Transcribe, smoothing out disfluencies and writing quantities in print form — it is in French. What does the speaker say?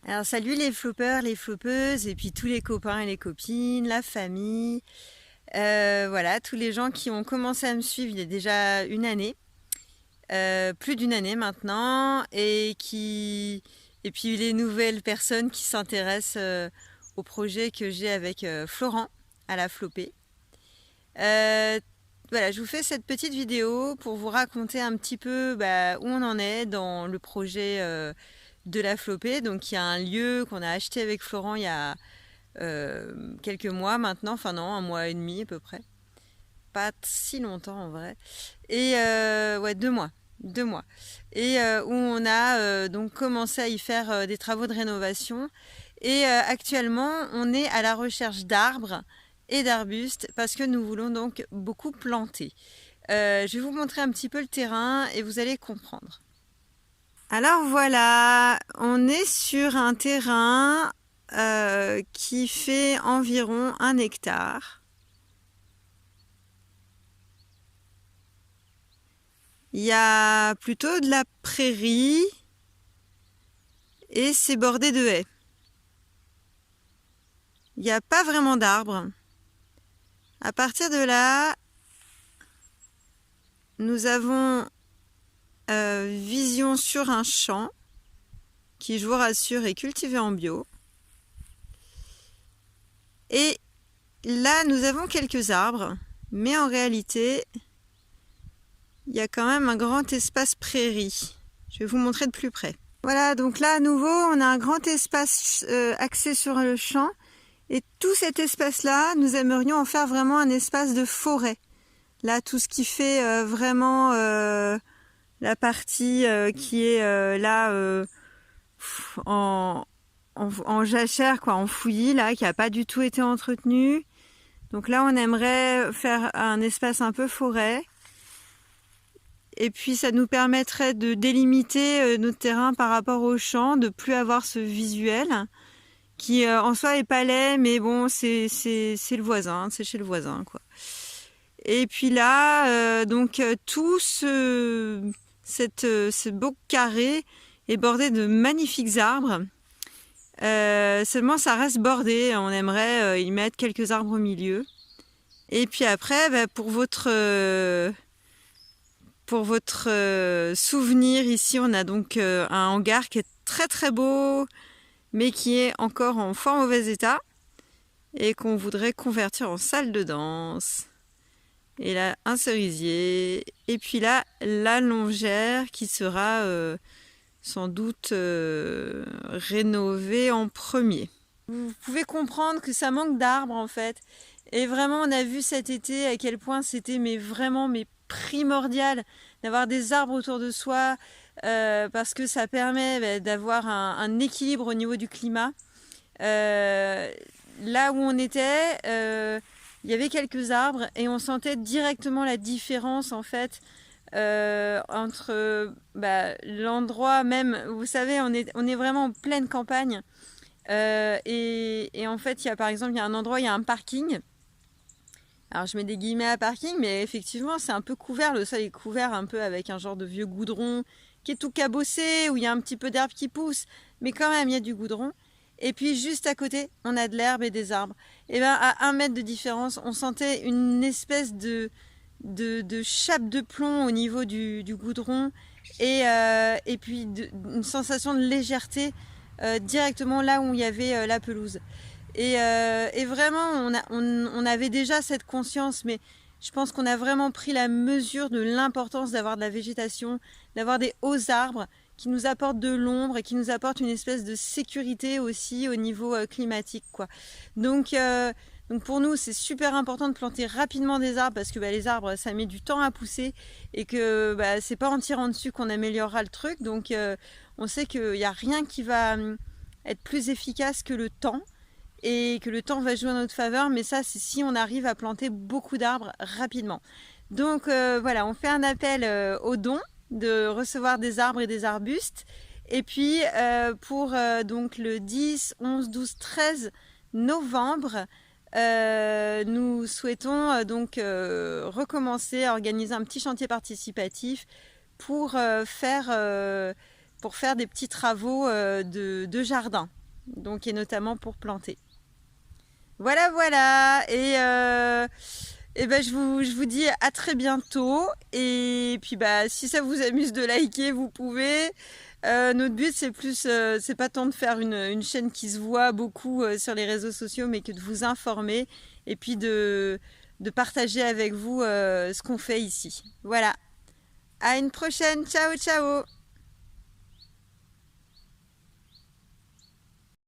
Alors salut les floppeurs, les floppeuses, et puis tous les copains et les copines, la famille, voilà, tous les gens qui ont commencé à me suivre il y a déjà une année, plus d'une année maintenant, et puis les nouvelles personnes qui s'intéressent au projet que j'ai avec Florent à la Flopée. Voilà, je vous fais cette petite vidéo pour vous raconter un petit peu où on en est dans le projet de la Flopée. Donc il y a un lieu qu'on a acheté avec Florent il y a quelques mois maintenant, enfin non, un mois et demi à peu près. Pas si longtemps en vrai. Et ouais, 2 mois. 2 mois. Et où on a donc commencé à y faire des travaux de rénovation. Et actuellement, on est à la recherche d'arbres et d'arbustes parce que nous voulons donc beaucoup planter. Je vais vous montrer un petit peu le terrain et vous allez comprendre. Alors voilà, on est sur un terrain qui fait environ 1 hectare. Il y a plutôt de la prairie et c'est bordé de haies. Il n'y a pas vraiment d'arbres. À partir de là, nous avons vision sur un champ qui, je vous rassure, est cultivé en bio. Et là, nous avons quelques arbres, mais en réalité, il y a quand même un grand espace prairie. Je vais vous montrer de plus près. Voilà, donc là, à nouveau, on a un grand espace axé sur le champ. Et tout cet espace-là, nous aimerions en faire vraiment un espace de forêt. Là, tout ce qui fait vraiment la partie qui est là en jachère, quoi, en fouillis, là, qui n'a pas du tout été entretenue. Donc là, on aimerait faire un espace un peu forêt. Et puis, ça nous permettrait de délimiter notre terrain par rapport au champ, de plus avoir ce visuel qui en soi est pas laid, mais bon, c'est le voisin, c'est chez le voisin, quoi. Et puis là, tout ce beau carré est bordé de magnifiques arbres. Seulement, ça reste bordé. On aimerait y mettre quelques arbres au milieu. Et puis après, pour votre souvenir, ici, on a donc un hangar qui est très très beau, mais qui est encore en fort mauvais état et qu'on voudrait convertir en salle de danse. Et là, un cerisier. Et puis là, la longère qui sera sans doute rénovée en premier. Vous pouvez comprendre que ça manque d'arbres en fait. Et vraiment, on a vu cet été à quel point c'était vraiment primordial d'avoir des arbres autour de soi parce que ça permet d'avoir un équilibre au niveau du climat. Là où on était, il y avait quelques arbres et on sentait directement la différence en fait entre l'endroit même. Vous savez, on est vraiment en pleine campagne et en fait, il y a par exemple, il y a un endroit, il y a un parking. Alors je mets des guillemets à parking, mais effectivement c'est un peu couvert, le sol est couvert un peu avec un genre de vieux goudron qui est tout cabossé, où il y a un petit peu d'herbe qui pousse, mais quand même il y a du goudron. Et puis juste à côté, on a de l'herbe et des arbres. Et bien à 1 mètre de différence, on sentait une espèce de chape de plomb au niveau du goudron et puis une sensation de légèreté directement là où il y avait la pelouse. Et vraiment, on avait déjà cette conscience, mais je pense qu'on a vraiment pris la mesure de l'importance d'avoir de la végétation, d'avoir des hauts arbres qui nous apportent de l'ombre et qui nous apportent une espèce de sécurité aussi au niveau climatique, quoi. Donc pour nous, c'est super important de planter rapidement des arbres parce que les arbres, ça met du temps à pousser et que c'est pas en tirant dessus qu'on améliorera le truc. Donc on sait qu'il n'y a rien qui va être plus efficace que le temps. Et que le temps va jouer en notre faveur, mais ça c'est si on arrive à planter beaucoup d'arbres rapidement. Donc voilà, on fait un appel aux dons de recevoir des arbres et des arbustes. Et puis pour donc le 10, 11, 12, 13 novembre, nous souhaitons recommencer à organiser un petit chantier participatif pour faire des petits travaux de jardin. donc et notamment pour planter. Voilà, voilà. Et ben, je vous dis à très bientôt. Et puis bah, si ça vous amuse de liker, vous pouvez. Notre but, c'est plus, c'est pas tant de faire une chaîne qui se voit beaucoup sur les réseaux sociaux, mais que de vous informer et puis de partager avec vous ce qu'on fait ici. Voilà. À une prochaine. Ciao, ciao.